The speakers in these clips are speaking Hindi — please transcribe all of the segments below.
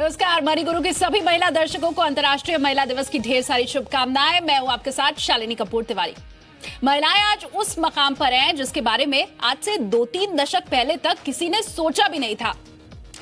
नमस्कार। मनी गुरु के सभी महिला दर्शकों को अंतर्राष्ट्रीय महिला दिवस की ढेर सारी शुभकामनाएं। मैं हूं आपके साथ शालिनी कपूर तिवारी। महिलाएं आज उस मकाम पर हैं जिसके बारे में आज से 2-3 दशक पहले तक किसी ने सोचा भी नहीं था।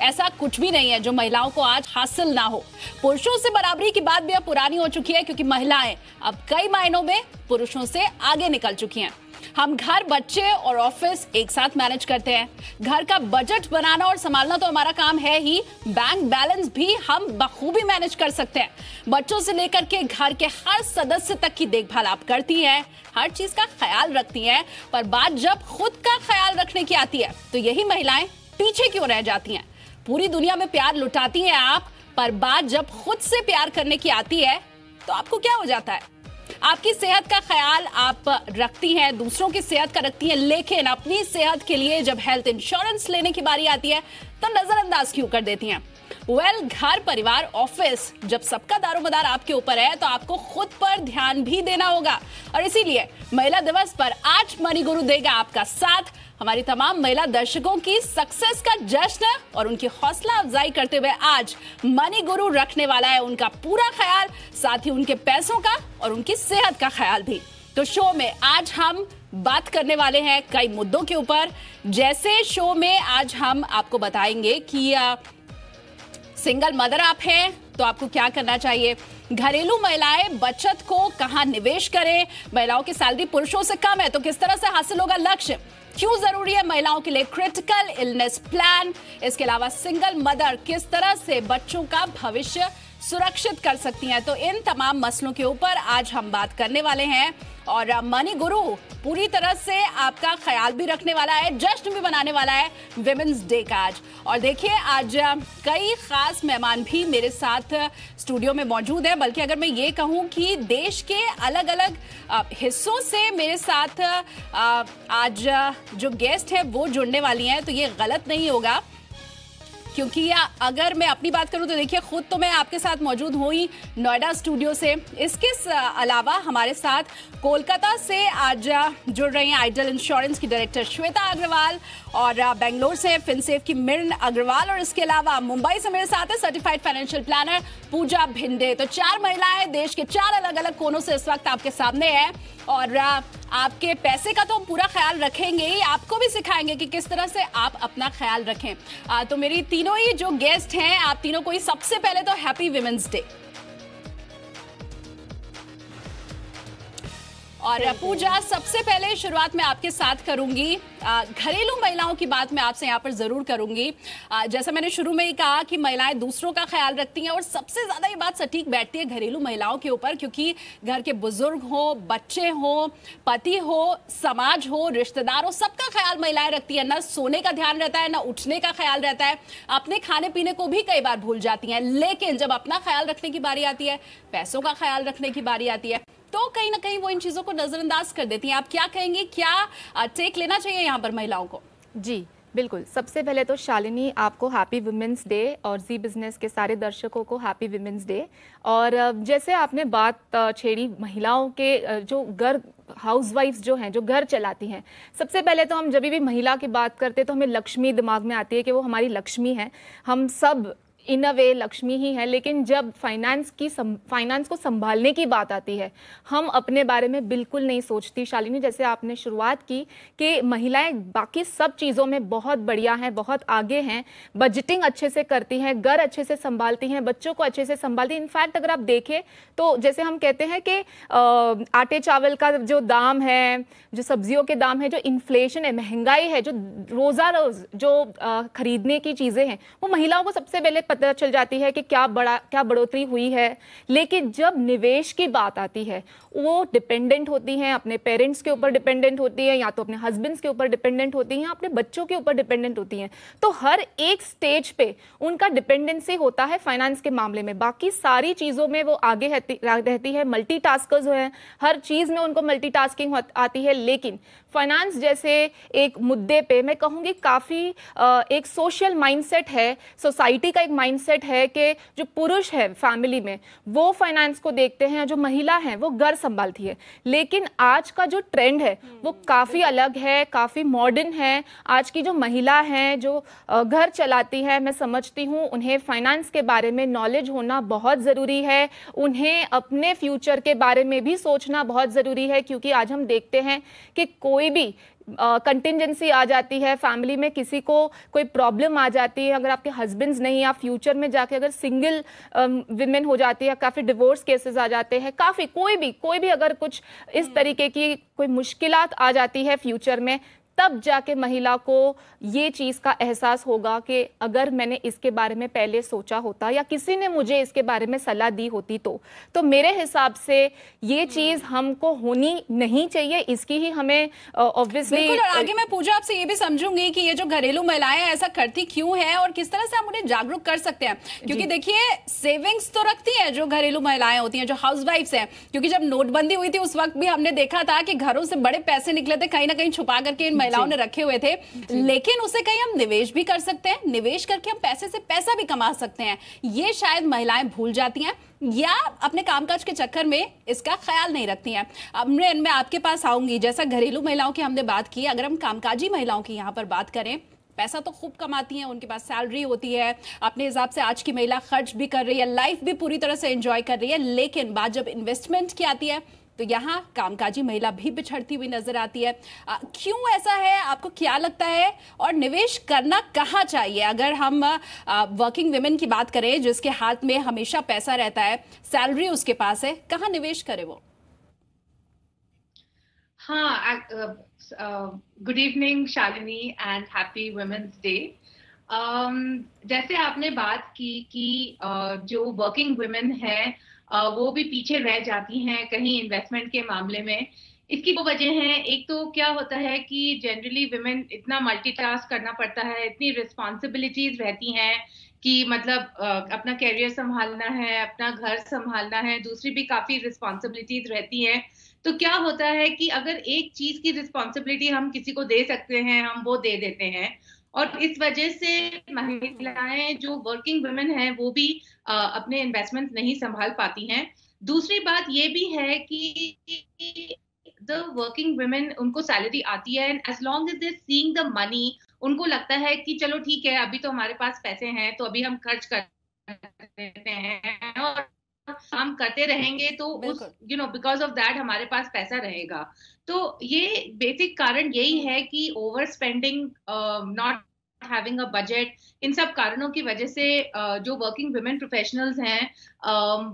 ऐसा कुछ भी नहीं है जो महिलाओं को आज हासिल ना हो। पुरुषों से बराबरी की बात भी अब पुरानी हो चुकी है, क्योंकि महिलाएं अब कई मायनों में पुरुषों से आगे निकल चुकी हैं। हम घर, बच्चे और ऑफिस एक साथ मैनेज करते हैं। घर का बजट बनाना और संभालना तो हमारा काम है ही, बैंक बैलेंस भी हम बखूबी मैनेज कर सकते हैं। बच्चों से लेकर के घर के हर सदस्य तक की देखभाल आप करती हैं, हर चीज का ख्याल रखती हैं। पर बात जब खुद का ख्याल रखने की आती है तो यही महिलाएं पीछे क्यों रह जाती हैं? पूरी दुनिया में प्यार लुटाती हैं आप, पर बात जब खुद से प्यार करने की आती है तो आपको क्या हो जाता है? आपकी सेहत का ख्याल आप रखती हैं, दूसरों की सेहत का रखती हैं, लेकिन अपनी सेहत के लिए जब हेल्थ इंश्योरेंस लेने की बारी आती है तो नजरअंदाज क्यों कर देती हैं? घर, परिवार, ऑफिस, जब सबका दारोमदार आपके ऊपर है तो आपको खुद पर ध्यान भी देना होगा। और इसीलिए महिला दिवस पर आज मनी गुरु देगा आपका साथ। हमारी तमाम महिला दर्शकों की सक्सेस का जश्न और उनकी हौसला अफजाई करते हुए आज मनी गुरु रखने वाला है उनका पूरा ख्याल, साथ ही उनके पैसों का और उनकी सेहत का ख्याल भी। तो शो में आज हम बात करने वाले हैं कई मुद्दों के ऊपर। जैसे शो में आज हम आपको बताएंगे कि सिंगल मदर आप हैं तो आपको क्या करना चाहिए, घरेलू महिलाएं बचत को कहां निवेश करें, महिलाओं की सैलरी पुरुषों से कम है तो किस तरह से हासिल होगा लक्ष्य, क्यों जरूरी है महिलाओं के लिए क्रिटिकल इलनेस प्लान, इसके अलावा सिंगल मदर किस तरह से बच्चों का भविष्य सुरक्षित कर सकती हैं। तो इन तमाम मसलों के ऊपर आज हम बात करने वाले हैं और मनी गुरु पूरी तरह से आपका ख्याल भी रखने वाला है, जश्न भी बनाने वाला है विमेंस डे का आज। और देखिए आज कई खास मेहमान भी मेरे साथ स्टूडियो में मौजूद हैं, बल्कि अगर मैं ये कहूं कि देश के अलग अलग हिस्सों से मेरे साथ आज जो गेस्ट है वो जुड़ने वाली हैं, तो ये गलत नहीं होगा। क्योंकि अगर मैं अपनी बात करूं तो देखिए खुद तो मैं आपके साथ मौजूद हूं ही नोएडा स्टूडियो से, इसके अलावा हमारे साथ कोलकाता से आज जुड़ रही हैं आइडल इंश्योरेंस की डायरेक्टर श्वेता अग्रवाल, और बेंगलोर से फिनसेफ की मिरण अग्रवाल, और इसके अलावा मुंबई से मेरे साथ है सर्टिफाइड फाइनेंशियल प्लानर पूजा भिंडे। तो 4 महिलाएं देश के 4 अलग अलग कोनों से इस वक्त आपके सामने है और आपके पैसे का तो हम पूरा ख्याल रखेंगे ही, आपको भी सिखाएंगे कि किस तरह से आप अपना ख्याल रखें। तो मेरी तीनों ही जो गेस्ट हैं, आप तीनों को ही सबसे पहले तो हैप्पी विमेंस डे। और पूजा, सबसे पहले शुरुआत मैं आपके साथ करूंगी, घरेलू महिलाओं की बात मैं आपसे यहाँ पर जरूर करूंगी। जैसा मैंने शुरू में ही कहा कि महिलाएं दूसरों का ख्याल रखती हैं और सबसे ज्यादा ये बात सटीक बैठती है घरेलू महिलाओं के ऊपर, क्योंकि घर के बुजुर्ग हो, बच्चे हो, पति हो, समाज हो, रिश्तेदार हो, सबका ख्याल महिलाएं रखती है। ना सोने का ध्यान रहता है, ना उठने का ख्याल रहता है, अपने खाने पीने को भी कई बार भूल जाती हैं। लेकिन जब अपना ख्याल रखने की बारी आती है, पैसों का ख्याल रखने की बारी आती है, तो कहीं ना कहीं वो इन चीजों को नजरअंदाज कर देती हैं। आप क्या कहेंगे, क्या टेक लेना चाहिए यहाँ पर महिलाओं को? जी बिल्कुल, सबसे पहले तो शालिनी आपको हैप्पी वुमेंस डे और जी बिजनेस के सारे दर्शकों को हैप्पी वुमेंस डे। और जैसे आपने बात छेड़ी महिलाओं के, जो घर हाउसवाइफ्स जो हैं, जो घर चलाती हैं, सबसे पहले तो हम जब भी महिला की बात करते हैं तो हमें लक्ष्मी दिमाग में आती है कि वो हमारी लक्ष्मी है। हम सब इन अ वे लक्ष्मी ही है, लेकिन जब फाइनेंस को संभालने की बात आती है हम अपने बारे में बिल्कुल नहीं सोचती। शालिनी, जैसे आपने शुरुआत की कि महिलाएं बाकी सब चीज़ों में बहुत बढ़िया हैं, बहुत आगे हैं, बजटिंग अच्छे से करती हैं, घर अच्छे से संभालती हैं, बच्चों को अच्छे से संभालती हैं। इनफैक्ट अगर आप देखें तो जैसे हम कहते हैं कि आटे चावल का जो दाम है, जो सब्जियों के दाम है, जो इन्फ्लेशन है, महंगाई है, जो रोज़ा रोज़ जो खरीदने की चीज़ें हैं, वो महिलाओं को सबसे पहले पता चल जाती है कि क्या बढ़ोतरी हुई है। लेकिन जब निवेश की बात आती है वो डिपेंडेंट होती हैं, अपने पेरेंट्स के ऊपर डिपेंडेंट होती है, या तो अपने हस्बैंड्स के ऊपर डिपेंडेंट होती हैं, अपने बच्चों के ऊपर डिपेंडेंट होती हैं। तो हर एक स्टेज पे उनका डिपेंडेंसी होता है फाइनेंस के मामले में। बाकी सारी चीज़ों में वो आगे रहती है, मल्टीटास्कर्स हैं, हर चीज़ में उनको मल्टीटास्किंग आती है। लेकिन फाइनेंस जैसे एक मुद्दे पे मैं कहूँगी काफ़ी एक सोशल माइंडसेट है, सोसाइटी का एक माइंडसेट है कि जो पुरुष है फैमिली में वो फाइनेंस को देखते हैं, जो महिला है वो घर संभालती है। लेकिन आज का जो ट्रेंड है वो काफ़ी अलग है, काफ़ी मॉडर्न है। आज की जो महिला हैं जो घर चलाती है, मैं समझती हूँ उन्हें फाइनेंस के बारे में नॉलेज होना बहुत ज़रूरी है। उन्हें अपने फ्यूचर के बारे में भी सोचना बहुत ज़रूरी है, क्योंकि आज हम देखते हैं कि कोई भी कंटिजेंसी आ जाती है फैमिली में, किसी को कोई प्रॉब्लम आ जाती है, अगर आपके हस्बैंड्स नहीं, आप फ्यूचर में जाके अगर सिंगल विमेन हो जाती है, काफ़ी डिवोर्स केसेस आ जाते हैं, काफ़ी कोई भी अगर कुछ इस तरीके की कोई मुश्किलात आ जाती है फ्यूचर में, तब जाके महिला को ये चीज़ का एहसास होगा कि अगर मैंने इसके बारे में पहले सोचा होता या किसी ने मुझे इसके बारे में सलाह दी होती तो मेरे हिसाब से ये चीज़ हमको होनी नहीं चाहिए। इसकी ही हमें ऑब्वियसली और आगे मैं पूजा आपसे ये भी समझूंगी कि ये जो घरेलू महिलाएं ऐसा करती क्यों है और किस तरह से हम उन्हें जागरूक कर सकते हैं, क्योंकि देखिए सेविंग्स तो रखती हैं जो घरेलू महिलाएं होती हैं, जो हाउसवाइफ्स हैं, क्योंकि जब नोटबंदी हुई थी उस वक्त भी हमने देखा था कि घरों से बड़े पैसे निकले थे, कहीं ना कहीं छुपा करके इन महिलाओं ने रखे हुए थे। लेकिन उसे कहीं हम निवेश भी कर सकते हैं, निवेश करके हम पैसे से पैसा भी कमा सकते हैं। ये शायद महिलाएं भूल जाती हैं या अपने कामकाज के चक्कर में इसका ख्याल नहीं रखती हैं। अब मैं आपके पास आऊंगी, जैसा घरेलू महिलाओं की हमने बात की, अगर हम कामकाजी महिलाओं की यहां पर बात करें, पैसा तो खूब कमाती हैं, उनके पास सैलरी होती है, अपने हिसाब से आज की महिला खर्च भी कर रही है, लाइफ भी पूरी तरह से एंजॉय कर रही है। लेकिन बात जब इन्वेस्टमेंट की आती है तो यहाँ कामकाजी महिला भी पिछड़ती हुई नजर आती है। क्यों ऐसा है, आपको क्या लगता है? और निवेश करना कहाँ चाहिए? अगर हम वर्किंग विमेन की बात करें जिसके हाथ में हमेशा पैसा रहता है, सैलरी उसके पास है, कहाँ निवेश करे वो? हाँ, good evening Shalini and happy women's day. जैसे आपने बात की कि जो वर्किंग वुमेन है वो भी पीछे रह जाती हैं कहीं इन्वेस्टमेंट के मामले में। इसकी वो वजह है, एक तो क्या होता है कि जनरली विमेन इतना मल्टीटास्क करना पड़ता है, इतनी रिस्पॉन्सिबिलिटीज रहती हैं कि मतलब अपना कैरियर संभालना है, अपना घर संभालना है, दूसरी भी काफी रिस्पॉन्सिबिलिटीज रहती हैं। तो क्या होता है कि अगर एक चीज की रिस्पॉन्सिबिलिटी हम किसी को दे सकते हैं, हम वो दे देते हैं, और इस वजह से महिलाएं जो वर्किंग वुमेन हैं वो भी अपने इन्वेस्टमेंट नहीं संभाल पाती हैं। दूसरी बात ये भी है कि द वर्किंग वुमेन, उनको सैलरी आती है and as long as they seeing the money, उनको लगता है कि चलो ठीक है, अभी तो हमारे पास पैसे हैं तो अभी हम खर्च कर देते हैं और काम करते रहेंगे तो उस बिकॉज ऑफ दैट हमारे पास पैसा रहेगा। तो ये बेसिक कारण यही है कि overspending, not having a budget, इन सब कारणों की वजह से जो वर्किंग वुमेन प्रोफेशनल्स हैं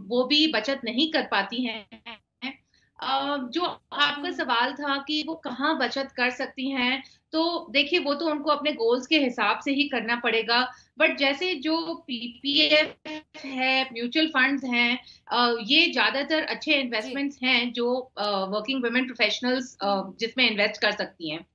वो भी बचत नहीं कर पाती हैं। जो आपका सवाल था कि वो कहाँ बचत कर सकती हैं, तो देखिए वो तो उनको अपने गोल्स के हिसाब से ही करना पड़ेगा। बट जैसे जो पीपीएफ है, म्यूचुअल फंड्स हैं, ये ज्यादातर अच्छे इन्वेस्टमेंट्स हैं जो वर्किंग वुमेन प्रोफेशनल्स जिसमें इन्वेस्ट कर सकती हैं।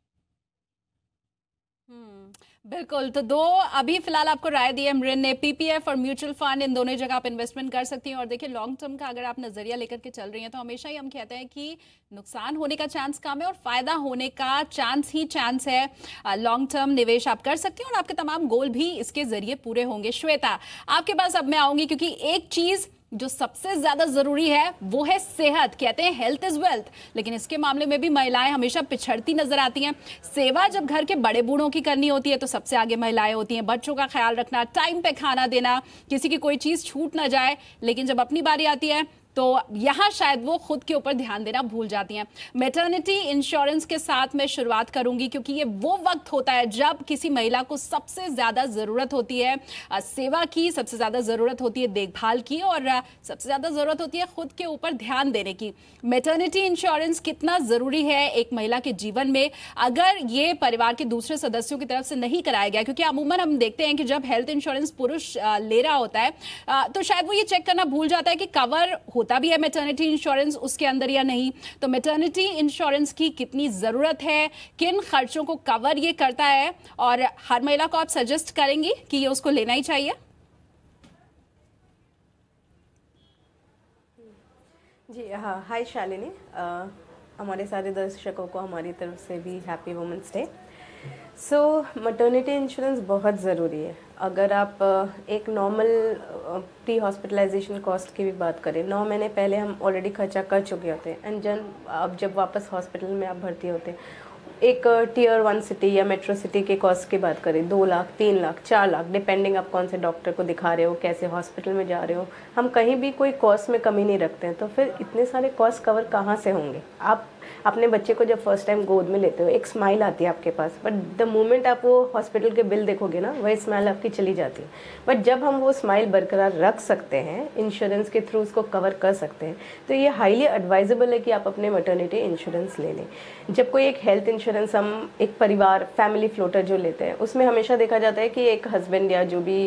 बिल्कुल। तो दो अभी फिलहाल आपको राय दी है मृन ने, पीपीएफ और म्यूचुअल फंड, इन दोनों जगह आप इन्वेस्टमेंट कर सकती हैं। और देखिए लॉन्ग टर्म का अगर आप नजरिया लेकर के चल रही हैं तो हमेशा ही हम कहते हैं कि नुकसान होने का चांस कम है और फायदा होने का चांस ही चांस है। लॉन्ग टर्म निवेश आप कर सकती हैं और आपके तमाम गोल भी इसके जरिए पूरे होंगे। श्वेता, आपके पास अब मैं आऊंगी, क्योंकि एक चीज जो सबसे ज्यादा जरूरी है वो है सेहत। कहते हैं हेल्थ इज वेल्थ, लेकिन इसके मामले में भी महिलाएं हमेशा पिछड़ती नजर आती हैं। सेवा जब घर के बड़े बूढ़ों की करनी होती है तो सबसे आगे महिलाएं होती हैं। बच्चों का ख्याल रखना, टाइम पे खाना देना, किसी की कोई चीज छूट ना जाए। लेकिन जब अपनी बारी आती है तो यहां शायद वो खुद के ऊपर ध्यान देना भूल जाती हैं। मैटरनिटी इंश्योरेंस के साथ मैं शुरुआत करूंगी, क्योंकि ये वो वक्त होता है जब किसी महिला को सबसे ज्यादा जरूरत होती है सेवा की, सबसे ज्यादा जरूरत होती है देखभाल की, और सबसे ज्यादा जरूरत होती है खुद के ऊपर ध्यान देने की। मैटरनिटी इंश्योरेंस कितना जरूरी है एक महिला के जीवन में, अगर ये परिवार के दूसरे सदस्यों की तरफ से नहीं कराया गया, क्योंकि अमूमन हम देखते हैं कि जब हेल्थ इंश्योरेंस पुरुष ले रहा होता है तो शायद वो ये चेक करना भूल जाता है कि कवर होता भी है मैटरनिटी इंश्योरेंस उसके अंदर या नहीं। तो मैटरनिटी इंश्योरेंस की कितनी जरूरत है, किन खर्चों को कवर ये करता है, और हर महिला को आप सजेस्ट करेंगी कि ये उसको लेना ही चाहिए? जी हाँ, हाय शालिनी, हमारे सारे दर्शकों को हमारी तरफ से भी happy women's day. Maternity insurance बहुत ज़रूरी है। अगर आप एक नॉर्मल प्री हॉस्पिटलाइजेशन कॉस्ट की भी बात करें, 9 महीने पहले हम ऑलरेडी खर्चा कर चुके होते हैं एंड अब जब वापस हॉस्पिटल में आप भर्ती होते हैं, एक टियर 1 सिटी या मेट्रो सिटी के कॉस्ट की बात करें, 2 लाख, 3 लाख, 4 लाख, डिपेंडिंग आप कौन से डॉक्टर को दिखा रहे हो, कैसे हॉस्पिटल में जा रहे हो, हम कहीं भी कोई कॉस्ट में कमी नहीं रखते हैं। तो फिर इतने सारे कॉस्ट कवर कहाँ से होंगे? आप अपने बच्चे को जब फर्स्ट टाइम गोद में लेते हो, एक स्माइल आती है आपके पास, बट द मोमेंट आप वो हॉस्पिटल के बिल देखोगे ना, वही स्माइल आपकी चली जाती है। बट जब हम वो स्माइल बरकरार रख सकते हैं, इंश्योरेंस के थ्रू उसको कवर कर सकते हैं, तो ये हाईली एडवाइजेबल है कि आप अपने मटर्निटी इंश्योरेंस ले लें। जब कोई एक हेल्थ इंश्योरेंस हम एक परिवार फैमिली फ्लोटर जो लेते हैं, उसमें हमेशा देखा जाता है कि एक हस्बैंड या जो भी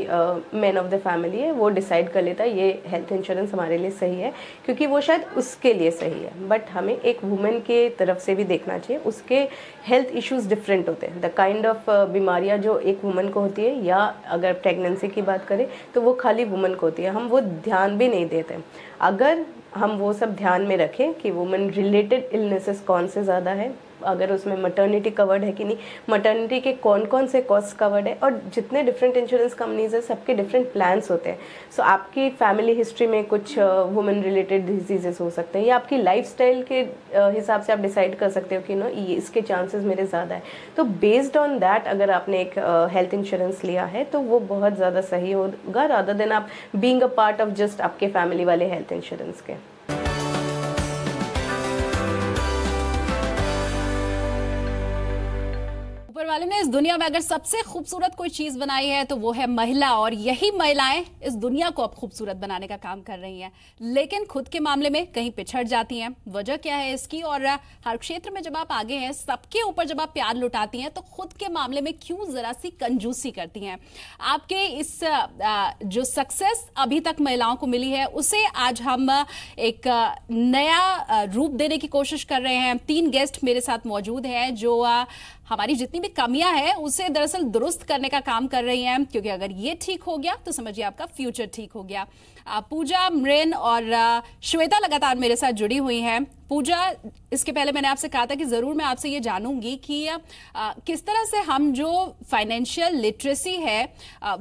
मैन ऑफ द फैमिली है वो डिसाइड कर लेता है ये हेल्थ इंश्योरेंस हमारे लिए सही है, क्योंकि वो शायद उसके लिए सही है। बट हमें एक वुमेन के तरफ से भी देखना चाहिए, उसके हेल्थ इश्यूज डिफरेंट होते हैं। द काइंड ऑफ बीमारियां जो एक वुमन को होती है, या अगर प्रेगनेंसी की बात करें तो वो खाली वुमन को होती है, हम वो ध्यान भी नहीं देते। अगर हम वो सब ध्यान में रखें कि वुमन रिलेटेड इलनेसेस कौन से ज़्यादा है, अगर उसमें मटर्निटी कवर्ड है कि नहीं, मटर्निटी के कौन कौन से कॉस्ट कवर्ड है, और जितने डिफरेंट इंश्योरेंस कंपनीज है सबके डिफरेंट प्लान्स होते हैं। सो आपकी फैमिली हिस्ट्री में कुछ वुमेन रिलेटेड डिजीजेस हो सकते हैं, या आपकी लाइफस्टाइल के हिसाब से आप डिसाइड कर सकते हो कि नो ये इसके चांसेस मेरे ज़्यादा है। तो बेस्ड ऑन दैट अगर आपने एक हेल्थ इंश्योरेंस लिया है तो वो बहुत ज़्यादा सही होगा, रादर देन आप being a part of just आपके फैमिली वाले हेल्थ इंश्योरेंस के। ऊपर वाले ने इस दुनिया में अगर सबसे खूबसूरत कोई चीज बनाई है तो वो है महिला, और यही महिलाएं इस दुनिया को अब खूबसूरत बनाने का काम कर रही हैं, लेकिन खुद के मामले में कहीं पिछड़ जाती हैं। वजह क्या है इसकी? और हर क्षेत्र में जब आप आगे हैं, सबके ऊपर जब आप प्यार लुटाती हैं, तो खुद के मामले में क्यों जरा सी कंजूसी करती हैं? आपके इस जो सक्सेस अभी तक महिलाओं को मिली है, उसे आज हम एक नया रूप देने की कोशिश कर रहे हैं। 3 गेस्ट मेरे साथ मौजूद हैं जो हमारी जितनी भी कमियां हैं उसे दरअसल दुरुस्त करने का काम कर रही हैं, क्योंकि अगर ये ठीक हो गया तो समझिए आपका फ्यूचर ठीक हो गया। पूजा, मृन और श्वेता लगातार मेरे साथ जुड़ी हुई हैं। पूजा, इसके पहले मैंने आपसे कहा था कि जरूर मैं आपसे ये जानूंगी कि किस तरह से हम जो फाइनेंशियल लिटरेसी है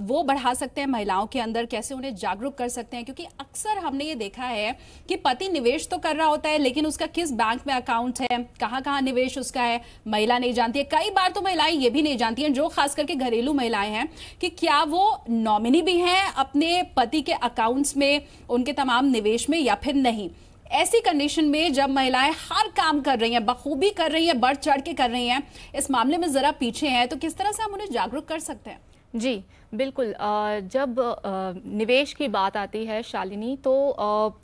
वो बढ़ा सकते हैं महिलाओं के अंदर, कैसे उन्हें जागरूक कर सकते हैं, क्योंकि अक्सर हमने ये देखा है कि पति निवेश तो कर रहा होता है, लेकिन उसका किस बैंक में अकाउंट है, कहाँ कहाँ निवेश उसका है, महिला नहीं जानती है। कई बार तो महिलाएं ये भी नहीं जानती हैं, जो खास करके घरेलू महिलाएं हैं, कि क्या वो नॉमिनी भी हैं अपने पति के अकाउंट्स में, उनके तमाम निवेश में, या फिर नहीं। ऐसी कंडीशन में जब महिलाएं हर काम कर रही हैं, बखूबी कर रही हैं, बढ़ चढ़ के कर रही हैं, इस मामले में जरा पीछे हैं, तो किस तरह से हम उन्हें जागरूक कर सकते हैं? जी बिल्कुल। जब निवेश की बात आती है शालिनी, तो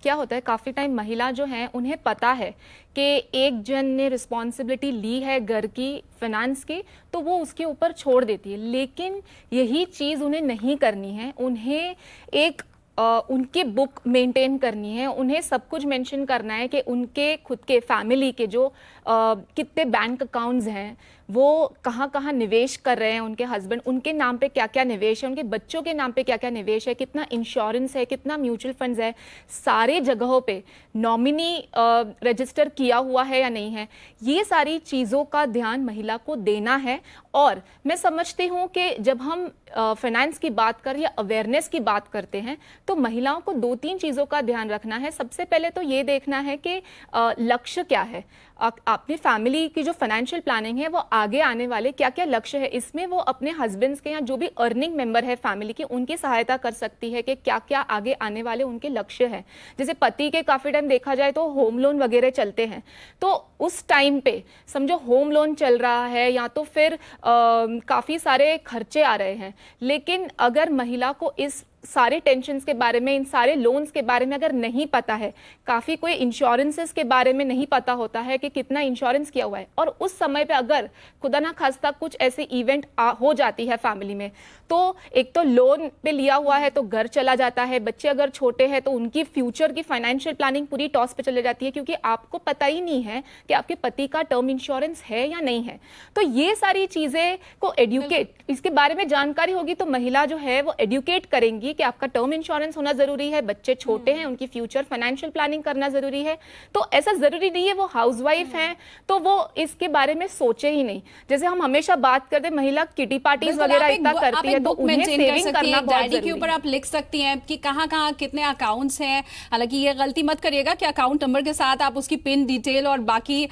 क्या होता है, काफ़ी टाइम महिला जो हैं उन्हें पता है कि एक जन ने रिस्पॉन्सिबिलिटी ली है घर की, फाइनेंस की, तो वो उसके ऊपर छोड़ देती है। लेकिन यही चीज़ उन्हें नहीं करनी है। उन्हें एक उनकी बुक मेंटेन करनी है, उन्हें सब कुछ मेंशन करना है कि उनके खुद के फैमिली के जो कितने बैंक अकाउंट्स हैं, वो कहाँ कहाँ निवेश कर रहे हैं, उनके हस्बैंड, उनके नाम पे क्या क्या निवेश है, उनके बच्चों के नाम पे क्या क्या निवेश है, कितना इंश्योरेंस है, कितना म्यूचुअल फंड्स है, सारे जगहों पे नॉमिनी रजिस्टर किया हुआ है या नहीं है, ये सारी चीज़ों का ध्यान महिला को देना है। और मैं समझती हूँ कि जब हम फाइनेंस की बात करें या अवेयरनेस की बात करते हैं, तो महिलाओं को 2-3 चीज़ों का ध्यान रखना है। सबसे पहले तो ये देखना है कि लक्ष्य क्या है, अपनी फैमिली की जो फाइनेंशियल प्लानिंग है वो आगे आने वाले क्या क्या लक्ष्य है, इसमें वो अपने हस्बैंड्स के या जो भी अर्निंग मेंबर है फैमिली की, उनकी सहायता कर सकती है कि क्या क्या आगे आने वाले उनके लक्ष्य हैं। जैसे पति के काफ़ी टाइम देखा जाए तो होम लोन वगैरह चलते हैं, तो उस टाइम पे समझो होम लोन चल रहा है या तो फिर काफ़ी सारे खर्चे आ रहे हैं, लेकिन अगर महिला को इस सारे टेंशन्स के बारे में, इन सारे लोन्स के बारे में अगर नहीं पता है, काफ़ी कोई इंश्योरेंसेस के बारे में नहीं पता होता है कि कितना इंश्योरेंस किया हुआ है, और उस समय पे अगर खुदा ना खास्ता कुछ ऐसे इवेंट हो जाती है फैमिली में, तो एक तो लोन पे लिया हुआ है तो घर चला जाता है, बच्चे अगर छोटे हैं तो उनकी फ्यूचर की फाइनेंशियल प्लानिंग पूरी टॉस पे चले जाती है, क्योंकि आपको पता ही नहीं है कि आपके पति का टर्म इंश्योरेंस है या नहीं है। तो ये सारी चीज़ें को एडुकेट, इसके बारे में जानकारी होगी तो महिला जो है वो एडुकेट करेंगी रहेगी कि आपका टर्म इंश्योरेंस होना जरूरी है, बच्चे छोटे हैं, उनकी फ्यूचर फाइनेंशियल प्लानिंग करना जरूरी है। तो ऐसा जरूरी नहीं है वो हाउसवाइफ हैं तो वो इसके बारे में सोचे ही नहीं। जैसे हम हमेशा बात करते हैं महिला किटी पार्टीज वगैरह इतना करती है, तो उन्हें सेविंग करना बहुत जरूरी है। के ऊपर आप लिख सकती हैं कि कहाँ कितने अकाउंट्स हैं। हालांकि ये गलती मत करिएगा कि अकाउंट नंबर के साथ आप उसकी पिन डिटेल और बाकी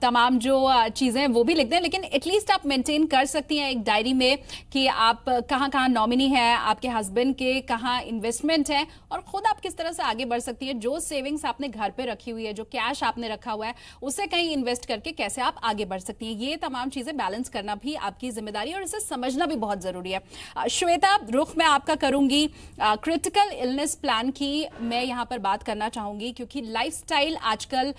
तमाम जो चीजें वो भी लिख दें, लेकिन एटलीस्ट आप मेंटेन कर सकती हैं एक डायरी में कि आप कहाँ नॉमिनी है, आपके हस्बैंड के कहाँ इन्वेस्टमेंट है, और खुद आप किस तरह से आगे बढ़ सकती है। जो सेविंग्स आपने घर पे रखी हुई है, जो कैश आपने रखा हुआ है, उसे कहीं इन्वेस्ट करके कैसे आप आगे बढ़ सकती हैं, ये तमाम चीजें बैलेंस करना भी आपकी जिम्मेदारी और इसे समझना भी बहुत जरूरी है। श्वेता, रुख मैं आपका करूंगी क्रिटिकल इलनेस प्लान की। मैं यहां पर बात करना चाहूंगी क्योंकि लाइफस्टाइल आजकल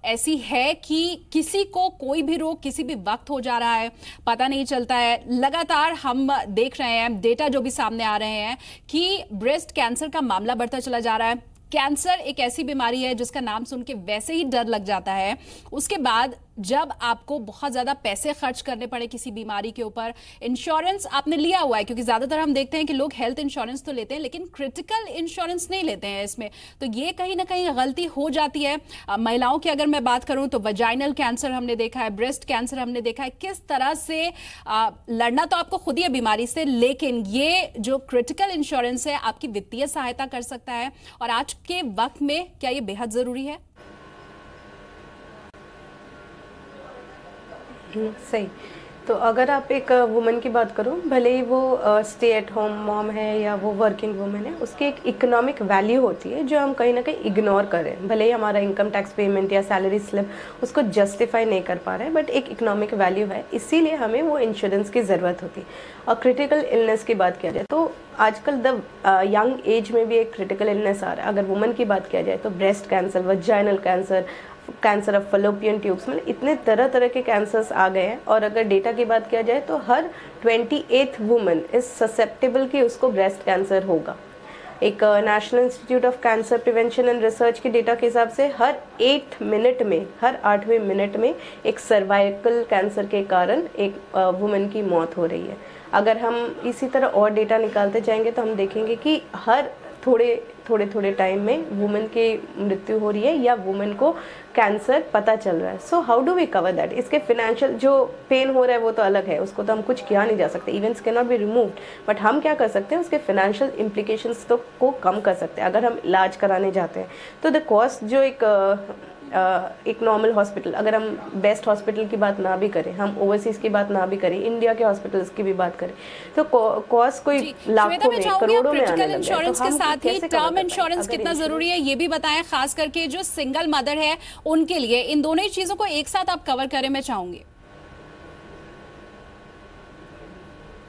ऐसी है कि किसी को कोई भी रोग किसी भी वक्त हो जा रहा है, पता नहीं चलता है। लगातार हम देख रहे हैं, डेटा जो भी सामने आ रहे हैं कि ब्रेस्ट कैंसर का मामला बढ़ता चला जा रहा है। कैंसर एक ऐसी बीमारी है जिसका नाम सुन के वैसे ही डर लग जाता है। उसके बाद जब आपको बहुत ज्यादा पैसे खर्च करने पड़े किसी बीमारी के ऊपर, इंश्योरेंस आपने लिया हुआ है, क्योंकि ज्यादातर हम देखते हैं कि लोग हेल्थ इंश्योरेंस तो लेते हैं लेकिन क्रिटिकल इंश्योरेंस नहीं लेते हैं इसमें, तो ये कहीं ना कहीं गलती हो जाती है। महिलाओं की अगर मैं बात करूं तो वजाइनल कैंसर हमने देखा है, ब्रेस्ट कैंसर हमने देखा है, किस तरह से लड़ना तो आपको खुद ही है बीमारी से, लेकिन ये जो क्रिटिकल इंश्योरेंस है आपकी वित्तीय सहायता कर सकता है। और आज के वक्त में क्या ये बेहद जरूरी है? सही। तो अगर आप एक वुमन की बात करो, भले ही वो स्टे एट होम मॉम है या वो वर्किंग वुमन है, उसकी एक इकोनॉमिक वैल्यू होती है जो हम कहीं ना कहीं इग्नोर करें। भले ही हमारा इनकम टैक्स पेमेंट या सैलरी स्लिप उसको जस्टिफाई नहीं कर पा रहे हैं, बट एक इकोनॉमिक वैल्यू है, इसीलिए हमें वो इंश्योरेंस की ज़रूरत होती है। और क्रिटिकल इलनेस की बात किया जाए तो आजकल द यंग एज में भी एक क्रिटिकल इलनेस आ रहा है। अगर वुमन की बात किया जाए तो breast cancer, vaginal cancer, cancer of Fallopian tubes, मतलब इतने तरह तरह के कैंसर्स आ गए हैं। और अगर डेटा की बात किया जाए तो हर 28th वुमन इज ससेप्टेबल कि उसको ब्रेस्ट कैंसर होगा। एक national institute of cancer prevention and research के डेटा के हिसाब से हर 8 मिनट में, हर 8वें मिनट में एक सर्वाइकल कैंसर के कारण एक वुमन की मौत हो रही है। अगर हम इसी तरह और डेटा निकालते जाएंगे तो हम देखेंगे कि हर थोड़े टाइम में वुमेन की मृत्यु हो रही है या वुमेन को कैंसर पता चल रहा है। So how do we cover that? इसके फिनेंशियल जो पेन हो रहा है वो तो अलग है, उसको तो हम कुछ किया नहीं जा सकते, events can not be removed, but हम क्या कर सकते हैं, उसके फिनेंशियल इम्प्लीकेशंस तो को कम कर सकते हैं। अगर हम इलाज कराने जाते हैं तो द कॉस्ट जो एक नॉर्मल हॉस्पिटल, अगर हम बेस्ट हॉस्पिटल की बात ना भी करें, हम ओवरसीज की बात ना भी करें, इंडिया के हॉस्पिटल्स की भी बात करें, तो कॉस्ट कोई लाखों में, करोड़ों में आने लग इंश्योरेंस के साथ ही टर्म इंश्योरेंस कितना जरूरी है ये भी बताएं, खास करके जो सिंगल मदर है उनके लिए। इन दोनों ही चीजों को एक साथ आप कवर करें, मैं चाहूंगी।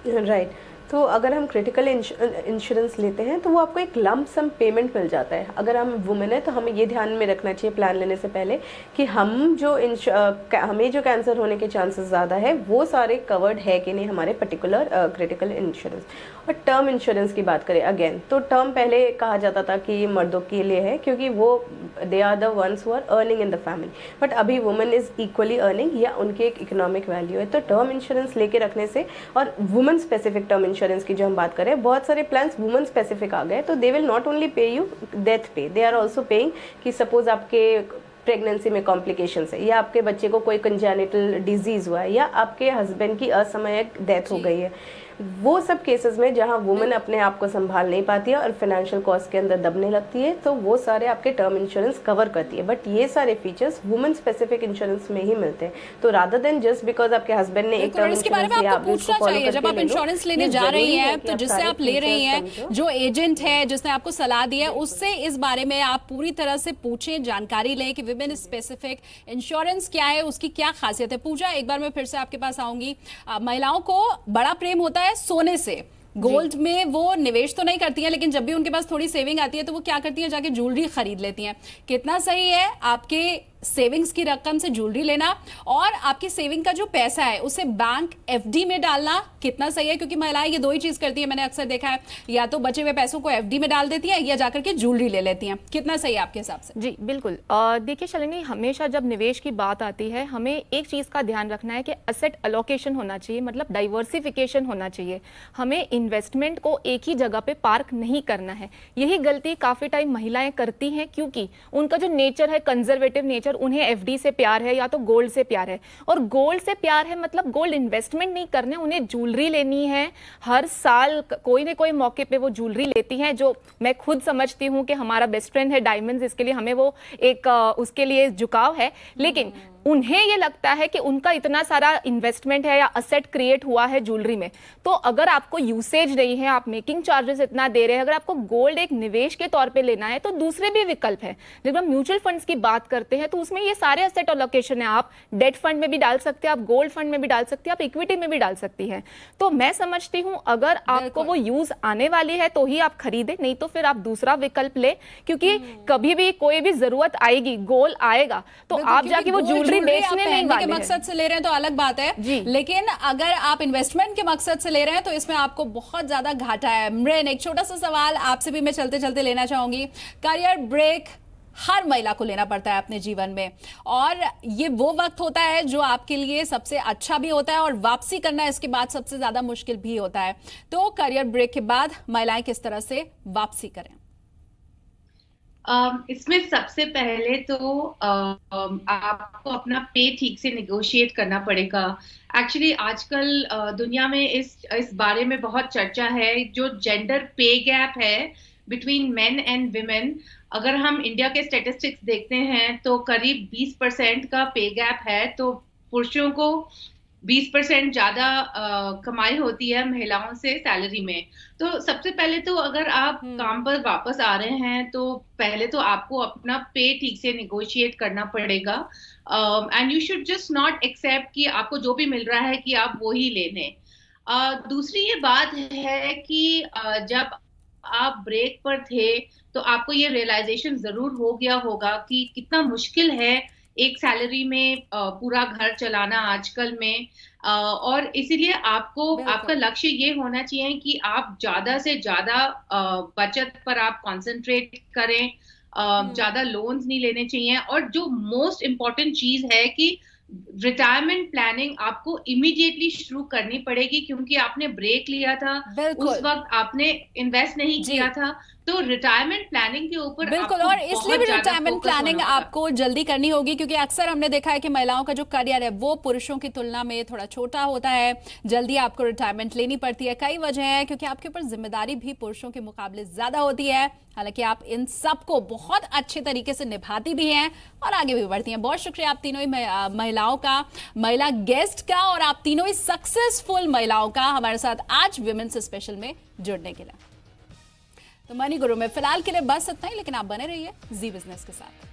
राइट। तो अगर हम क्रिटिकल इंश्योरेंस लेते हैं तो वो आपको एक लंप सम पेमेंट मिल जाता है। अगर हम वुमेन है तो हमें ये ध्यान में रखना चाहिए प्लान लेने से पहले कि हमें जो कैंसर होने के चांसेस ज़्यादा है वो सारे कवर्ड है कि नहीं हमारे पर्टिकुलर क्रिटिकल इंश्योरेंस। और टर्म इंश्योरेंस की बात करें अगेन, तो टर्म पहले कहा जाता था कि मर्दों के लिए है क्योंकि वो they are the ones who are earning in the family, but अभी वुमेन इज इक्वली अर्निंग या उनकी एक इकोनॉमिक वैल्यू है। तो टर्म इंश्योरेंस लेके रखने से, और वुमेन स्पेसिफिक टर्म इंश्योरेंस की जो हम बात करें, बहुत सारे प्लान्स वुमेन स्पेसिफिक आ गए, तो they will not only pay you death पे, दे आर ऑल्सो पेइंग कि सपोज आपके प्रेगनेंसी में कॉम्प्लिकेशंस है या आपके बच्चे को कोई कंजेनिटल डिजीज हुआ है या आपके हस्बैंड की असमयक डेथ हो गई है, वो सब केसेस में जहां वुमेन अपने आप को संभाल नहीं पाती है और फाइनेंशियल कॉस्ट के अंदर दबने लगती है, तो वो सारे आपके टर्म इंश्योरेंस कवर करती है। बट ये सारे फीचर्स वुमेन स्पेसिफिक इंश्योरेंस में ही मिलते हैं। तो रादर देन जस्ट बिकॉज आपके हस्बैंड ने एक टर्म इंश्योरेंस लिया, आप उसको फॉलो करके जब आप इंश्योरेंस लेने जा रही हैं तो जिससे आप ले रही हैं, जो एजेंट है जिसने आपको सलाह दी है, उससे इस बारे में आप पूरी तरह से पूछें, जानकारी लें कि वुमेन स्पेसिफिक इंश्योरेंस क्या है, उसकी क्या खासियत है। पूजा, एक बार मैं फिर से आपके पास आऊंगी। महिलाओं को बड़ा प्रेम होता है सोने से, गोल्ड में वो निवेश तो नहीं करती हैं, लेकिन जब भी उनके पास थोड़ी सेविंग आती है तो वो क्या करती हैं, जाके ज्वेलरी खरीद लेती हैं। कितना सही है आपके सेविंग्स की रकम से ज्वेलरी लेना और आपकी सेविंग का जो पैसा है उसे बैंक एफडी में डालना कितना सही है? क्योंकि महिलाएं ये दो ही चीज करती है, मैंने अक्सर देखा है, या तो बचे हुए पैसों को एफडी में डाल देती है या जाकर के ज्वेलरी ले लेती हैं। कितना सही है आपके हिसाब से? जी बिल्कुल। देखिए शालिनी, हमेशा जब निवेश की बात आती है हमें एक चीज का ध्यान रखना है कि असेट अलोकेशन होना चाहिए, मतलब डाइवर्सिफिकेशन होना चाहिए। हमें इन्वेस्टमेंट को एक ही जगह पे पार्क नहीं करना है। यही गलती काफी टाइम महिलाएं करती हैं, क्योंकि उनका जो नेचर है, कंजर्वेटिव नेचर, उन्हें एफडी से प्यार है या तो गोल्ड से प्यार है। और गोल्ड से प्यार है मतलब गोल्ड इन्वेस्टमेंट नहीं करने, उन्हें ज्वेलरी लेनी है। हर साल कोई न कोई मौके पे वो ज्वेलरी लेती हैं, जो मैं खुद समझती हूँ कि हमारा बेस्ट फ्रेंड है डायमंड्स, इसके लिए हमें वो एक उसके लिए झुकाव है। लेकिन उन्हें ये लगता है कि उनका इतना सारा इन्वेस्टमेंट है या असेट क्रिएट हुआ है ज्वेलरी में, तो अगर आपको यूसेज नहीं है, आप मेकिंग चार्जेस इतना दे रहे हैं, अगर आपको गोल्ड एक निवेश के तौर पे लेना है तो दूसरे भी विकल्प हैं। जब हम म्यूचुअल फंड्स की बात करते हैं तो उसमें ये सारे असेट अलोकेशन है। आप डेट फंड में भी डाल सकते हैं, आप गोल्ड फंड में भी डाल सकते हैं, आप इक्विटी में भी डाल सकती हैं। तो मैं समझती हूँ अगर आपको वो यूज आने वाली है तो ही आप खरीदें, नहीं तो फिर आप दूसरा विकल्प ले, क्योंकि कभी भी कोई भी जरूरत आएगी, गोल आएगा, तो आप जाके वो ज्वेलरी बेचने नहीं वाले के मकसद से ले रहे हैं तो अलग बात है, लेकिन अगर आप इन्वेस्टमेंट के मकसद से ले रहे हैं तो इसमें आपको बहुत ज्यादा घाटा है। मृन, एक छोटा सा सवाल आपसे भी मैं चलते चलते लेना चाहूंगी। करियर ब्रेक हर महिला को लेना पड़ता है अपने जीवन में, और ये वो वक्त होता है जो आपके लिए सबसे अच्छा भी होता है और वापसी करना इसके बाद सबसे ज्यादा मुश्किल भी होता है। तो करियर ब्रेक के बाद महिलाएं किस तरह से वापसी करें? इसमें सबसे पहले तो आपको अपना पे ठीक से निगोशिएट करना पड़ेगा। एक्चुअली आजकल दुनिया में इस बारे में बहुत चर्चा है। जो जेंडर पे गैप है बिटवीन मेन एंड विमेन, अगर हम इंडिया के स्टेटिस्टिक्स देखते हैं तो करीब 20% का पे गैप है। तो पुरुषों को 20% ज्यादा कमाई होती है महिलाओं से सैलरी में। तो सबसे पहले तो अगर आप काम पर वापस आ रहे हैं तो पहले तो आपको अपना पे ठीक से निगोशिएट करना पड़ेगा, and you should just not accept कि आपको जो भी मिल रहा है कि आप वो ही ले लें। दूसरी ये बात है कि जब आप ब्रेक पर थे तो आपको ये रियलाइजेशन जरूर हो गया होगा कि कितना मुश्किल है एक सैलरी में पूरा घर चलाना आजकल में, और इसीलिए आपका लक्ष्य ये होना चाहिए कि आप ज्यादा से ज्यादा बचत पर आप कंसंट्रेट करें, ज्यादा लोन्स नहीं लेने चाहिए। और जो मोस्ट इम्पोर्टेंट चीज है कि रिटायरमेंट प्लानिंग आपको इमीडिएटली शुरू करनी पड़ेगी, क्योंकि आपने ब्रेक लिया था, उस वक्त आपने इन्वेस्ट नहीं किया था। तो रिटायरमेंट प्लानिंग के ऊपर बिल्कुल, और इसलिए भी रिटायरमेंट प्लानिंग आपको जल्दी करनी होगी, क्योंकि अक्सर हमने देखा है कि महिलाओं का जो करियर है वो पुरुषों की तुलना में थोड़ा छोटा होता है। जल्दी आपको रिटायरमेंट लेनी पड़ती है। कई वजह है, क्योंकि आपके ऊपर जिम्मेदारी भी पुरुषों के मुकाबले ज्यादा होती है। हालांकि आप इन सबको बहुत अच्छे तरीके से निभाती भी हैं और आगे भी बढ़ती हैं। बहुत शुक्रिया आप तीनों ही महिलाओं का, महिला गेस्ट का, और आप तीनों ही सक्सेसफुल महिलाओं का हमारे साथ आज विमेंस स्पेशल में जुड़ने के लिए। तो मनी गुरु में फिलहाल के लिए बस इतना ही, लेकिन आप बने रहिए जी बिजनेस के साथ।